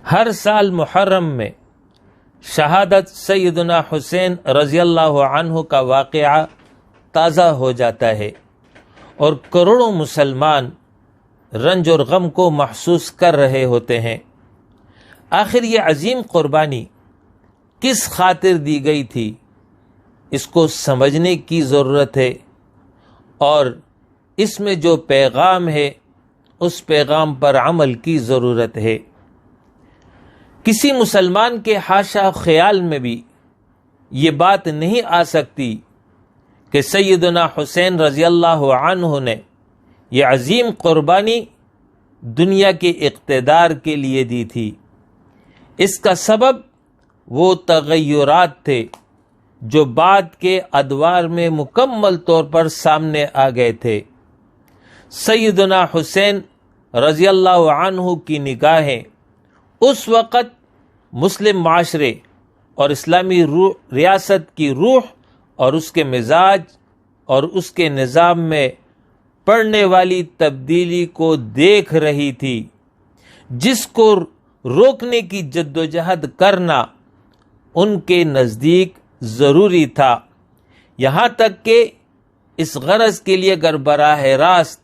ہر سال محرم میں شہادت سیدنا حسین رضی اللہ عنہ کا واقعہ تازہ ہو جاتا ہے اور کروڑوں مسلمان رنج اور غم کو محسوس کر رہے ہوتے ہیں۔ آخر یہ عظیم قربانی کس خاطر دی گئی تھی، اس کو سمجھنے کی ضرورت ہے، اور اس میں جو پیغام ہے اس پیغام پر عمل کی ضرورت ہے۔ کسی مسلمان کے حاشا خیال میں بھی یہ بات نہیں آ سکتی کہ سیدنا حسین رضی اللہ عنہ نے یہ عظیم قربانی دنیا کے اقتدار کے لیے دی تھی۔ اس کا سبب وہ تغیرات تھے جو بعد کے ادوار میں مکمل طور پر سامنے آ گئے تھے۔ سیدنا حسین رضی اللہ عنہ کی نگاہیں اس وقت مسلم معاشرے اور اسلامی ریاست کی روح اور اس کے مزاج اور اس کے نظام میں پڑنے والی تبدیلی کو دیکھ رہی تھی، جس کو روکنے کی جدوجہد کرنا ان کے نزدیک ضروری تھا، یہاں تک کہ اس غرض کے لیے اگر براہ راست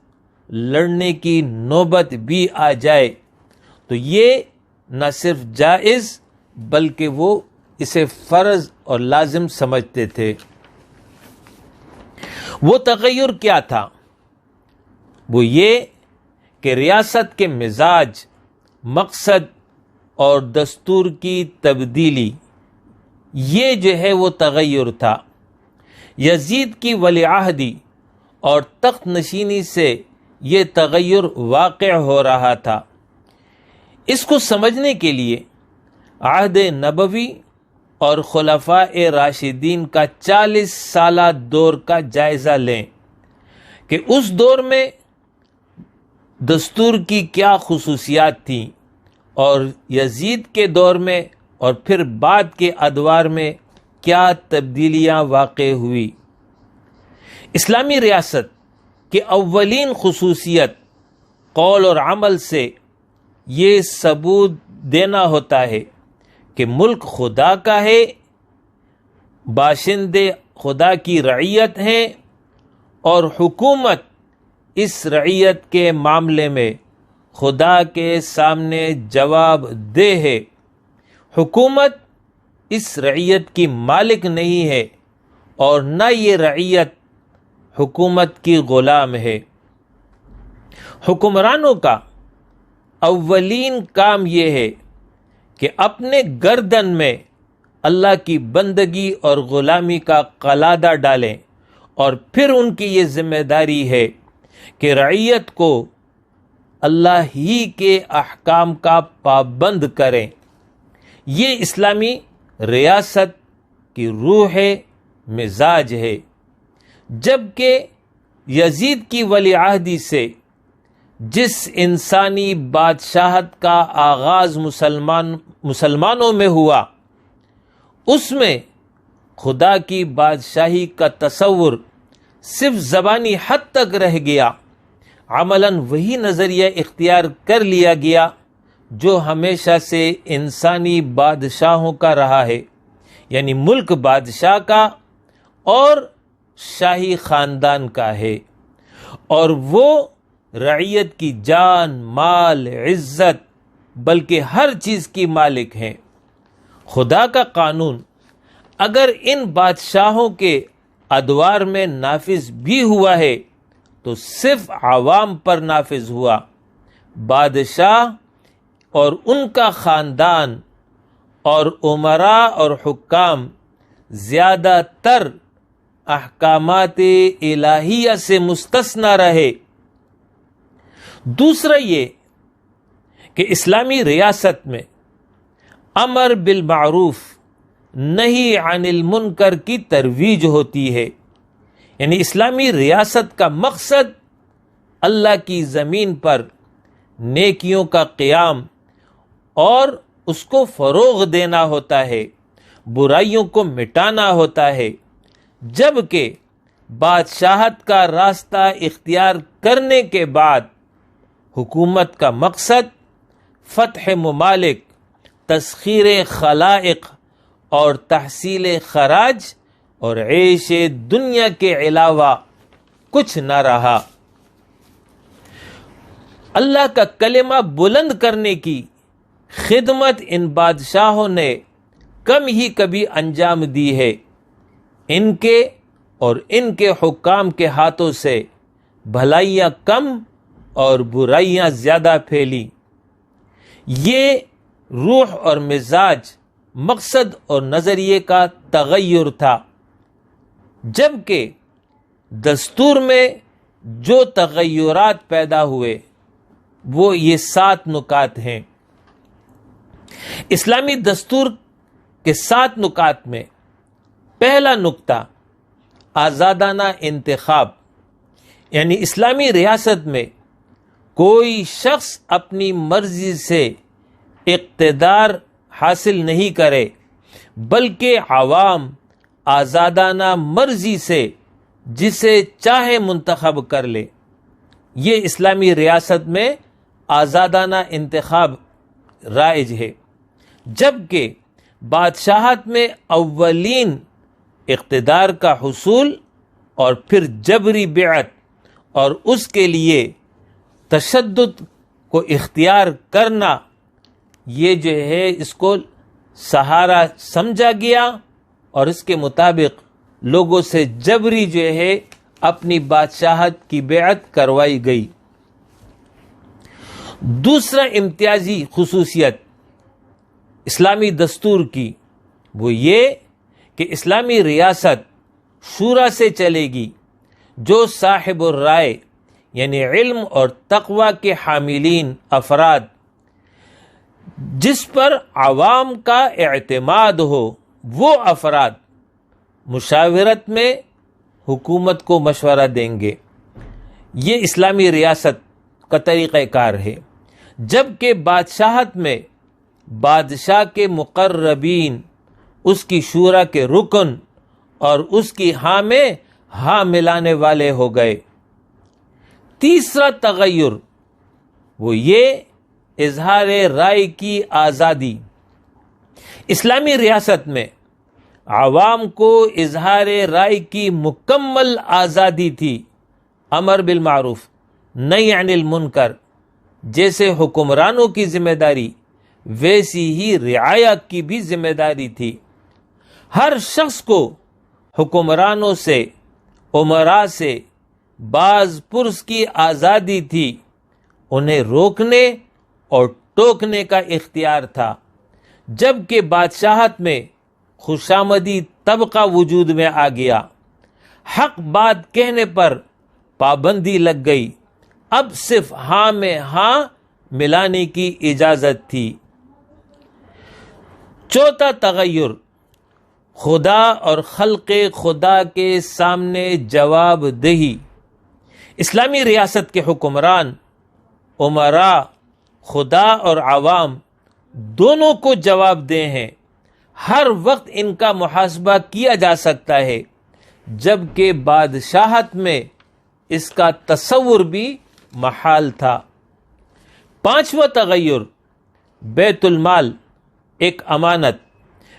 لڑنے کی نوبت بھی آ جائے تو یہ نہ صرف جائز بلکہ وہ اسے فرض اور لازم سمجھتے تھے۔ وہ تغیر کیا تھا؟ وہ یہ کہ ریاست کے مزاج، مقصد اور دستور کی تبدیلی، یہ جو ہے وہ تغیر تھا۔ یزید کی ولی عہدی اور تخت نشینی سے یہ تغیر واقع ہو رہا تھا۔ اس کو سمجھنے کے لیے عہد نبوی اور خلفاء راشدین کا 40 سالہ دور کا جائزہ لیں کہ اس دور میں دستور کی کیا خصوصیات تھیں، اور یزید کے دور میں اور پھر بعد کے ادوار میں کیا تبدیلیاں واقع ہوئی۔ اسلامی ریاست کی اولین خصوصیت قول اور عمل سے یہ ثبوت دینا ہوتا ہے کہ ملک خدا کا ہے، باشندے خدا کی رعیت ہیں، اور حکومت اس رعیت کے معاملے میں خدا کے سامنے جواب دہ ہے۔ حکومت اس رعیت کی مالک نہیں ہے اور نہ یہ رعیت حکومت کی غلام ہے۔ حکمرانوں کا اولین کام یہ ہے کہ اپنے گردن میں اللہ کی بندگی اور غلامی کا قلادہ ڈالیں، اور پھر ان کی یہ ذمہ داری ہے کہ رعیت کو اللہ ہی کے احکام کا پابند کریں۔ یہ اسلامی ریاست کی روح ہے، مزاج ہے۔ جبکہ یزید کی ولی عہدی سے جس انسانی بادشاہت کا آغاز مسلمانوں میں ہوا، اس میں خدا کی بادشاہی کا تصور صرف زبانی حد تک رہ گیا، عملاً وہی نظریہ اختیار کر لیا گیا جو ہمیشہ سے انسانی بادشاہوں کا رہا ہے، یعنی ملک بادشاہ کا اور شاہی خاندان کا ہے، اور وہ رعیت کی جان، مال، عزت بلکہ ہر چیز کی مالک ہیں۔ خدا کا قانون اگر ان بادشاہوں کے ادوار میں نافذ بھی ہوا ہے تو صرف عوام پر نافذ ہوا۔ بادشاہ اور ان کا خاندان اور امراء اور حکام زیادہ تر احکامات الہیہ سے مستثنی رہے۔ دوسرا یہ کہ اسلامی ریاست میں امر بالمعروف نہی عن المنکر کی ترویج ہوتی ہے، یعنی اسلامی ریاست کا مقصد اللہ کی زمین پر نیکیوں کا قیام اور اس کو فروغ دینا ہوتا ہے، برائیوں کو مٹانا ہوتا ہے، جبکہ بادشاہت کا راستہ اختیار کرنے کے بعد حکومت کا مقصد فتح ممالک تسخیر خلائق اور تحصیل خراج اور عیش دنیا کے علاوہ کچھ نہ رہا۔ اللہ کا کلمہ بلند کرنے کی خدمت ان بادشاہوں نے کم ہی کبھی انجام دی ہے۔ ان کے اور ان کے حکام کے ہاتھوں سے بھلائیاں کم اور برائیاں زیادہ پھیلی۔ یہ روح اور مزاج، مقصد اور نظریے کا تغیر تھا، جبکہ دستور میں جو تغیرات پیدا ہوئے وہ یہ 7 نکات ہیں۔ اسلامی دستور کے 7 نکات میں پہلا نکتہ آزادانہ انتخاب، یعنی اسلامی ریاست میں کوئی شخص اپنی مرضی سے اقتدار حاصل نہیں کرے، بلکہ عوام آزادانہ مرضی سے جسے چاہے منتخب کر لے۔ یہ اسلامی ریاست میں آزادانہ انتخاب رائج ہے، جبکہ بادشاہت میں اولین اقتدار کا حصول اور پھر جبری بیعت اور اس کے لیے تشدد کو اختیار کرنا، یہ جو ہے اس کو سہارا سمجھا گیا اور اس کے مطابق لوگوں سے جبری جو ہے اپنی بادشاہت کی بیعت کروائی گئی۔ دوسرا امتیازی خصوصیت اسلامی دستور کی وہ یہ کہ اسلامی ریاست شورا سے چلے گی، جو صاحب الرائے یعنی علم اور تقوی کے حاملین افراد، جس پر عوام کا اعتماد ہو، وہ افراد مشاورت میں حکومت کو مشورہ دیں گے۔ یہ اسلامی ریاست کا طریقہ کار ہے، جبکہ بادشاہت میں بادشاہ کے مقربین اس کی شورا کے رکن اور اس کی ہاں میں ہاں ملانے والے ہو گئے۔ تیسرا تغیر وہ یہ اظہار رائے کی آزادی۔ اسلامی ریاست میں عوام کو اظہار رائے کی مکمل آزادی تھی۔ امر بالمعروف نہی عن المنکر جیسے حکمرانوں کی ذمہ داری، ویسی ہی رعایا کی بھی ذمہ داری تھی۔ ہر شخص کو حکمرانوں سے، امراء سے باز پرس کی آزادی تھی، انہیں روکنے اور ٹوکنے کا اختیار تھا، جبکہ بادشاہت میں خوشامدی طبقہ وجود میں آ گیا۔ حق بات کہنے پر پابندی لگ گئی، اب صرف ہاں میں ہاں ملانے کی اجازت تھی۔ چوتھا تغیر خدا اور خلق خدا کے سامنے جواب دہی۔ اسلامی ریاست کے حکمران، امراء، خدا اور عوام دونوں کو جواب دہ ہیں۔ ہر وقت ان کا محاسبہ کیا جا سکتا ہے، جبکہ بادشاہت میں اس کا تصور بھی محال تھا۔ پانچواں تغیر بیت المال ایک امانت۔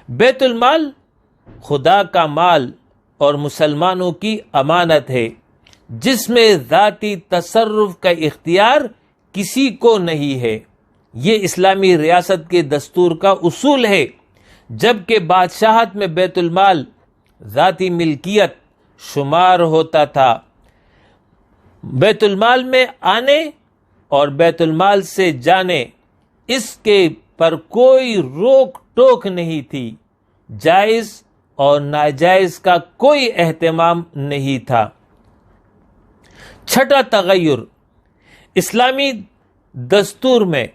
بیت المال خدا کا مال اور مسلمانوں کی امانت ہے، جس میں ذاتی تصرف کا اختیار کسی کو نہیں ہے۔ یہ اسلامی ریاست کے دستور کا اصول ہے، جبکہ بادشاہت میں بیت المال ذاتی ملکیت شمار ہوتا تھا۔ بیت المال میں آنے اور بیت المال سے جانے، اس کے پر کوئی روک ٹوک نہیں تھی، جائز اور ناجائز کا کوئی اہتمام نہیں تھا۔ چھٹا تغیر اسلامی دستور میں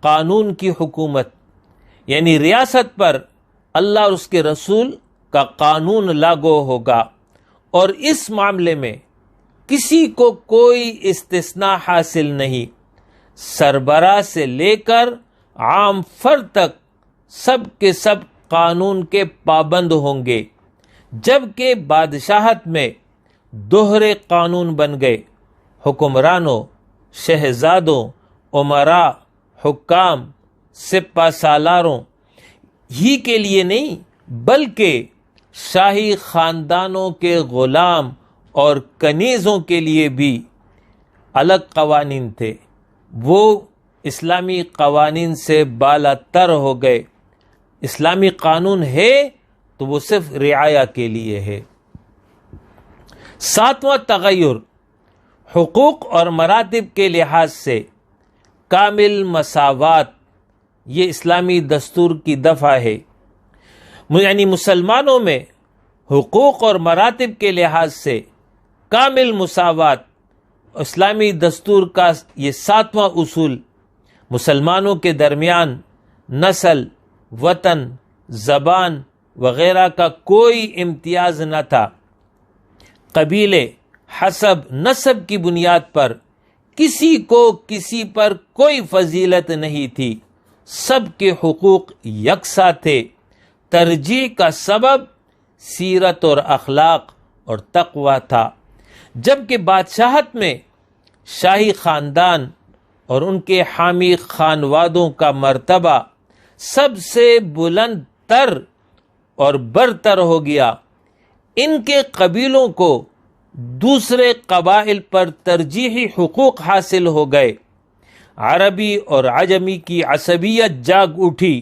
قانون کی حکومت، یعنی ریاست پر اللہ اور اس کے رسول کا قانون لاگو ہوگا، اور اس معاملے میں کسی کو کوئی استثناء حاصل نہیں۔ سربراہ سے لے کر عام فرد تک سب کے سب قانون کے پابند ہوں گے، جبکہ بادشاہت میں دوہرے قانون بن گئے۔ حکمرانوں، شہزادوں، امراء، حکام سپہ سالاروں ہی کے لیے نہیں بلکہ شاہی خاندانوں کے غلام اور کنیزوں کے لیے بھی الگ قوانین تھے. وہ اسلامی قوانین سے بالا تر ہو گئے. اسلامی قانون ہے تو وہ صرف رعایا کے لیے ہے. ساتواں تغیر حقوق اور مراتب کے لحاظ سے کامل مساوات. یہ اسلامی دستور کی دفعہ ہے، یعنی مسلمانوں میں حقوق اور مراتب کے لحاظ سے کامل مساوات. اسلامی دستور کا یہ 7واں اصول مسلمانوں کے درمیان نسل، وطن، زبان وغیرہ کا کوئی امتیاز نہ تھا. قبیلے، حسب، نسب کی بنیاد پر کسی کو کسی پر کوئی فضیلت نہیں تھی. سب کے حقوق یکساں تھے. ترجیح کا سبب سیرت اور اخلاق اور تقوی تھا. جبکہ بادشاہت میں شاہی خاندان اور ان کے حامی خانوادوں کا مرتبہ سب سے بلند تر اور برتر ہو گیا. ان کے قبیلوں کو دوسرے قبائل پر ترجیحی حقوق حاصل ہو گئے. عربی اور عجمی کی عصبیت جاگ اٹھی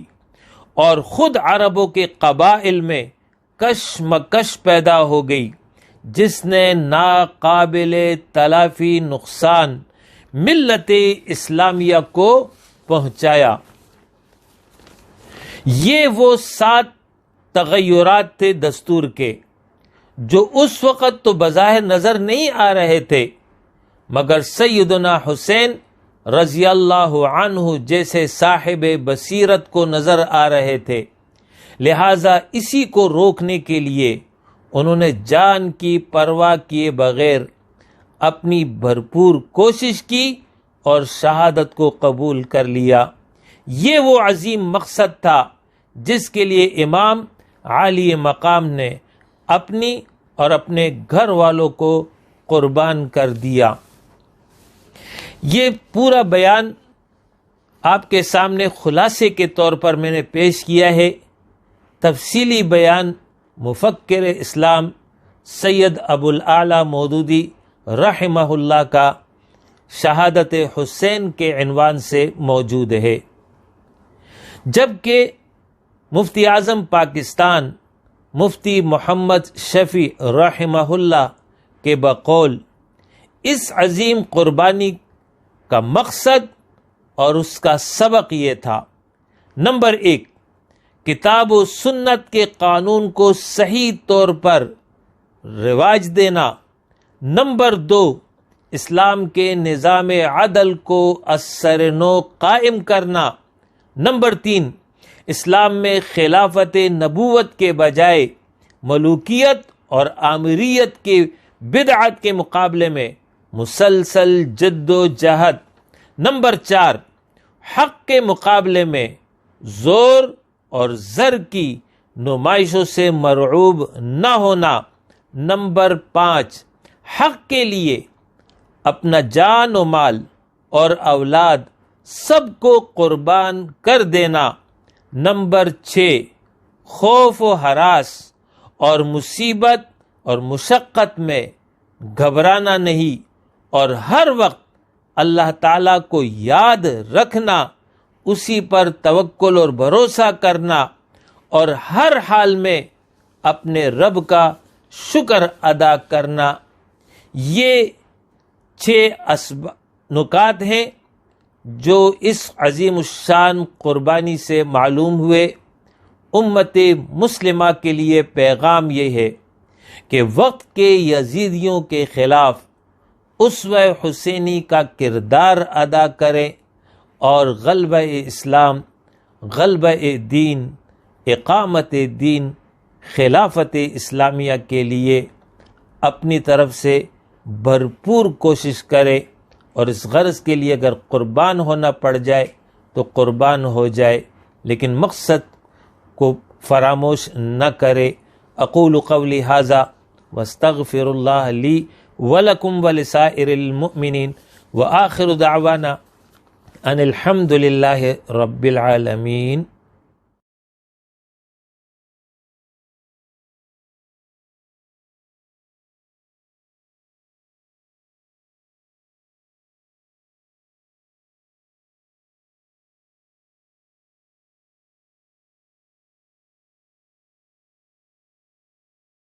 اور خود عربوں کے قبائل میں کشمکش پیدا ہو گئی، جس نے ناقابل تلافی نقصان ملت اسلامیہ کو پہنچایا. یہ وہ 7 تغیرات تھے دستور کے جو اس وقت تو بظاہر نظر نہیں آ رہے تھے، مگر سیدنا حسین رضی اللہ عنہ جیسے صاحب بصیرت کو نظر آ رہے تھے. لہذا اسی کو روکنے کے لیے انہوں نے جان کی پرواہ کیے بغیر اپنی بھرپور کوشش کی اور شہادت کو قبول کر لیا. یہ وہ عظیم مقصد تھا جس کے لیے امام عالی مقام نے اپنی اور اپنے گھر والوں کو قربان کر دیا. یہ پورا بیان آپ کے سامنے خلاصے کے طور پر میں نے پیش کیا ہے. تفصیلی بیان مفکر اسلام سید ابو الاعلی مودودی رحمہ اللہ کا شہادت حسین کے عنوان سے موجود ہے. جبکہ مفتی اعظم پاکستان مفتی محمد شفیع رحمہ اللہ کے بقول اس عظیم قربانی کا مقصد اور اس کا سبق یہ تھا: نمبر 1، کتاب و سنت کے قانون کو صحیح طور پر رواج دینا. نمبر 2، اسلام کے نظام عدل کو اثر نو قائم کرنا. نمبر 3، اسلام میں خلافت نبوت کے بجائے ملوکیت اور آمریت کے بدعت کے مقابلے میں مسلسل جد و جہد. نمبر 4، حق کے مقابلے میں زور اور زر کی نمائشوں سے مرعوب نہ ہونا. نمبر 5، حق کے لیے اپنا جان و مال اور اولاد سب کو قربان کر دینا. نمبر 6، خوف و ہراس اور مصیبت اور مشقت میں گھبرانا نہیں اور ہر وقت اللہ تعالیٰ کو یاد رکھنا، اسی پر توکل اور بھروسہ کرنا اور ہر حال میں اپنے رب کا شکر ادا کرنا. یہ 6 نکات ہیں جو اس عظیم الشان قربانی سے معلوم ہوئے. امت مسلمہ کے لیے پیغام یہ ہے کہ وقت کے یزیدیوں کے خلاف اسوہ حسینی کا کردار ادا کریں اور غلبہ اسلام، غلبہ دین، اقامت دین، خلافت اسلامیہ کے لیے اپنی طرف سے بھرپور کوشش کرے اور اس غرض کے لیے اگر قربان ہونا پڑ جائے تو قربان ہو جائے، لیکن مقصد کو فراموش نہ کرے. اقول قولی ھذا واستغفر اللہ لی ولکم ولسائر المؤمنین وآخر دعوانا ان الحمد للہ رب العالمین.